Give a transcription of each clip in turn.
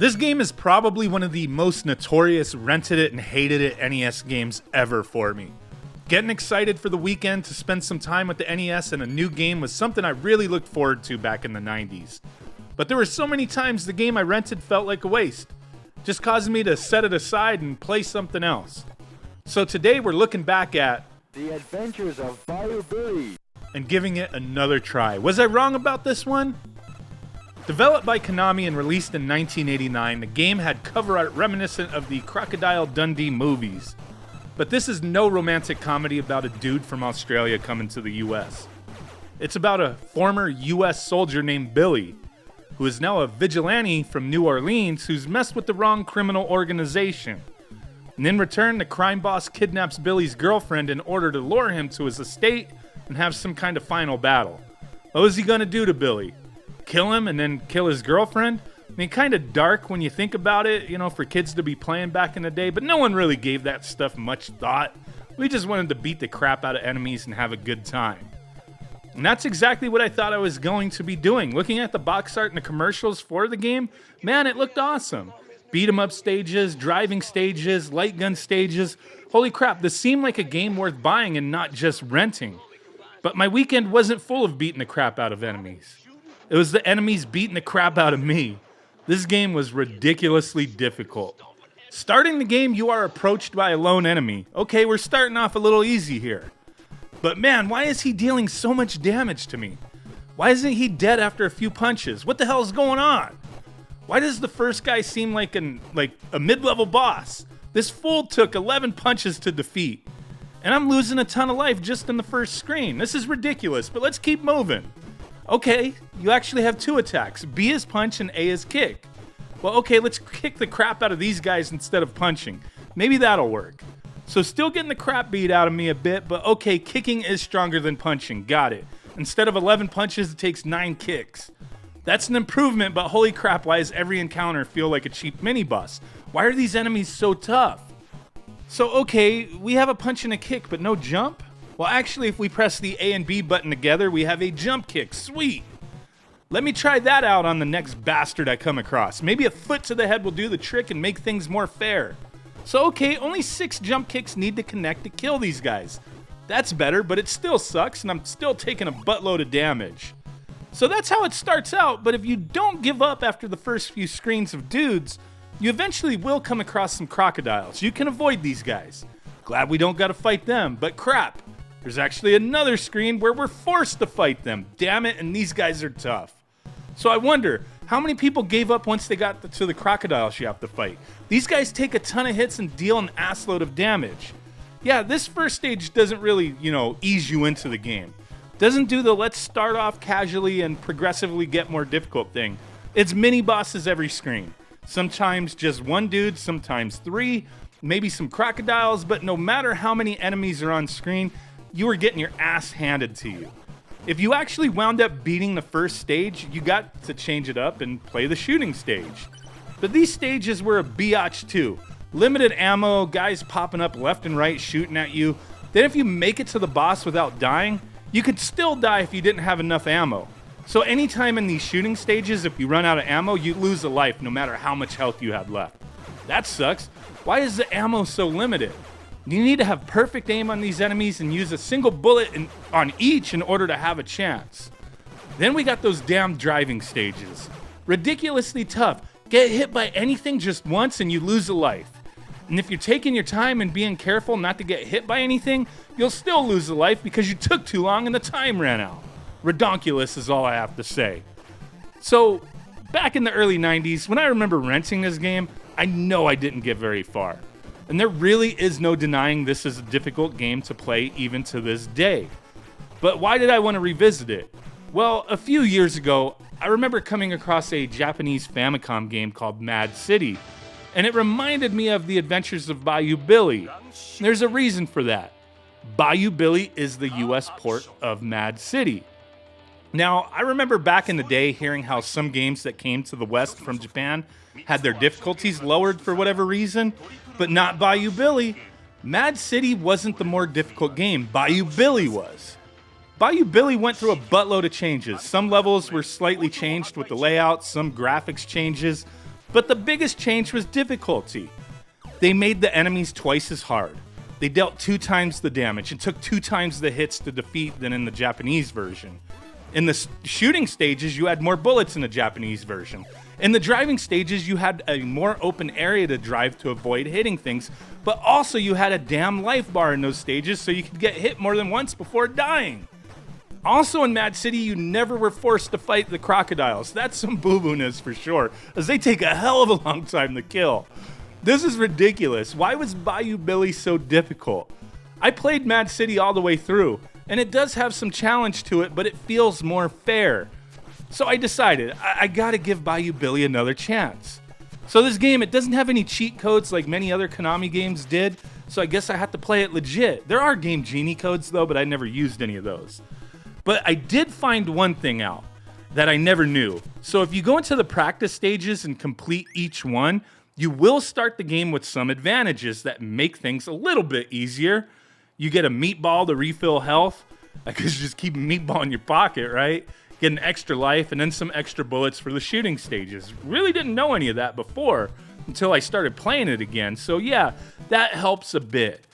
This game is probably one of the most notorious rented it and hated it NES games ever for me. Getting excited for the weekend to spend some time with the NES and a new game was something I really looked forward to back in the 90s. But there were so many times the game I rented felt like a waste, just causing me to set it aside and play something else. So today we're looking back at The Adventures of Bayou Billy and giving it another try. Was I wrong about this one? Developed by Konami and released in 1989, the game had cover art reminiscent of the Crocodile Dundee movies. But this is no romantic comedy about a dude from Australia coming to the US. It's about a former US soldier named Billy, who is now a vigilante from New Orleans who's messed with the wrong criminal organization. And in return, the crime boss kidnaps Billy's girlfriend in order to lure him to his estate and have some kind of final battle. What was he gonna do to Billy? Kill him and then kill his girlfriend? I mean, kind of dark when you think about it, for kids to be playing back in the day, but no one really gave that stuff much thought. We just wanted to beat the crap out of enemies and have a good time. And that's exactly what I thought I was going to be doing. Looking at the box art and the commercials for the game, man, it looked awesome. Beat 'em up stages, driving stages, light gun stages. Holy crap, this seemed like a game worth buying and not just renting. But my weekend wasn't full of beating the crap out of enemies. It was the enemies beating the crap out of me. This game was ridiculously difficult. Starting the game, you are approached by a lone enemy. Okay, we're starting off a little easy here. But man, why is he dealing so much damage to me? Why isn't he dead after a few punches? What the hell is going on? Why does the first guy seem like a mid-level boss? This fool took 11 punches to defeat. And I'm losing a ton of life just in the first screen. This is ridiculous, but let's keep moving. Okay, you actually have two attacks. B is punch and A is kick. Well, okay, let's kick the crap out of these guys instead of punching. Maybe that'll work. So still getting the crap beat out of me a bit, but okay, kicking is stronger than punching. Got it. Instead of 11 punches, it takes 9 kicks. That's an improvement, but holy crap, why does every encounter feel like a cheap mini-boss? Why are these enemies so tough? So okay, we have a punch and a kick, but no jump? Well, actually, if we press the A and B button together, we have a jump kick. Sweet! Let me try that out on the next bastard I come across. Maybe a foot to the head will do the trick and make things more fair. So okay, only 6 jump kicks need to connect to kill these guys. That's better, but it still sucks, and I'm still taking a buttload of damage. So that's how it starts out, but if you don't give up after the first few screens of dudes, you eventually will come across some crocodiles. You can avoid these guys. Glad we don't gotta fight them, but crap. There's actually another screen where we're forced to fight them. Damn it, and these guys are tough. So I wonder, how many people gave up once they got to the crocodiles you have to fight? These guys take a ton of hits and deal an assload of damage. Yeah, this first stage doesn't really, ease you into the game. Doesn't do the let's start off casually and progressively get more difficult thing. It's mini bosses every screen. Sometimes just one dude, sometimes 3, maybe some crocodiles, but no matter how many enemies are on screen, you were getting your ass handed to you. If you actually wound up beating the first stage, you got to change it up and play the shooting stage. But these stages were a biatch too. Limited ammo, guys popping up left and right shooting at you. Then if you make it to the boss without dying, you could still die if you didn't have enough ammo. So anytime in these shooting stages, if you run out of ammo, you lose a life no matter how much health you had left. That sucks. Why is the ammo so limited? You need to have perfect aim on these enemies and use a single bullet on each in order to have a chance. Then we got those damn driving stages. Ridiculously tough. Get hit by anything just once and you lose a life. And if you're taking your time and being careful not to get hit by anything, you'll still lose a life because you took too long and the time ran out. Redonkulous is all I have to say. So, back in the early 90s, when I remember renting this game, I know I didn't get very far. And there really is no denying this is a difficult game to play even to this day. But why did I want to revisit it? Well, a few years ago, I remember coming across a Japanese Famicom game called Mad City, and it reminded me of the Adventures of Bayou Billy. There's a reason for that. Bayou Billy is the US port of Mad City. Now, I remember back in the day hearing how some games that came to the West from Japan had their difficulties lowered for whatever reason, but not Bayou Billy. Mad City wasn't the more difficult game, Bayou Billy was. Bayou Billy went through a buttload of changes. Some levels were slightly changed with the layout, some graphics changes, But the biggest change was difficulty. They made the enemies twice as hard. They dealt 2 times the damage and took 2 times the hits to defeat than in the Japanese version. In the shooting stages, you had more bullets in the Japanese version. In the driving stages, you had a more open area to drive to avoid hitting things, but also you had a damn life bar in those stages so you could get hit more than once before dying. Also in Mad City, you never were forced to fight the crocodiles. That's some boo-boo-ness for sure, as they take a hell of a long time to kill. This is ridiculous. Why was Bayou Billy so difficult? I played Mad City all the way through, and it does have some challenge to it, but it feels more fair. So I decided, I gotta give Bayou Billy another chance. So this game, it doesn't have any cheat codes like many other Konami games did, so I guess I have to play it legit. There are Game Genie codes though, but I never used any of those. But I did find one thing out that I never knew. So if you go into the practice stages and complete each one, you will start the game with some advantages that make things a little bit easier. You get a meatball to refill health. I guess just keep a meatball in your pocket, right? Get an extra life and then some extra bullets for the shooting stages. Really didn't know any of that before until I started playing it again. So yeah, that helps a bit.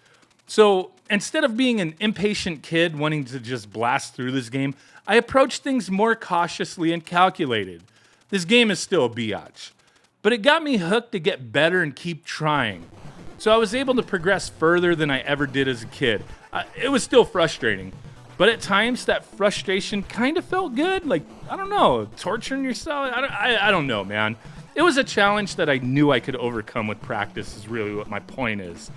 So instead of being an impatient kid wanting to just blast through this game, I approached things more cautiously and calculated. This game is still a biatch, but it got me hooked to get better and keep trying. So I was able to progress further than I ever did as a kid. It was still frustrating, but at times that frustration kind of felt good. Like, I don't know, torturing yourself? I don't know, man. It was a challenge that I knew I could overcome with practice is really what my point is.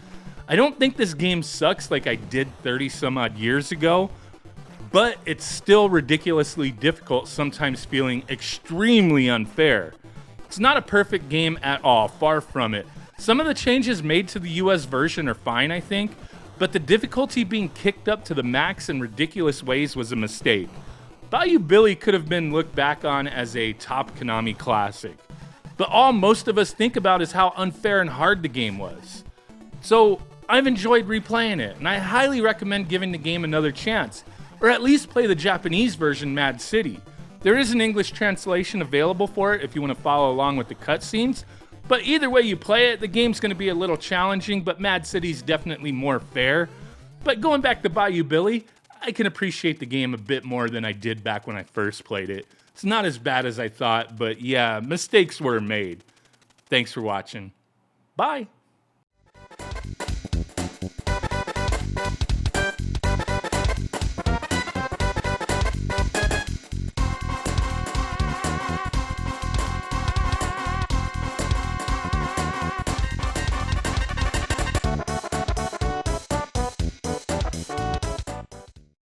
I don't think this game sucks like I did 30 some odd years ago, but it's still ridiculously difficult, sometimes feeling extremely unfair. It's not a perfect game at all, far from it. Some of the changes made to the US version are fine, I think, but the difficulty being kicked up to the max in ridiculous ways was a mistake. Bayou Billy could have been looked back on as a top Konami classic, but all most of us think about is how unfair and hard the game was. So I've enjoyed replaying it, and I highly recommend giving the game another chance, or at least play the Japanese version Mad City. There is an English translation available for it if you want to follow along with the cutscenes, but either way you play it, the game's going to be a little challenging, but Mad City's definitely more fair. But going back to Bayou Billy, I can appreciate the game a bit more than I did back when I first played it. It's not as bad as I thought, but yeah, mistakes were made. Thanks for watching. Bye.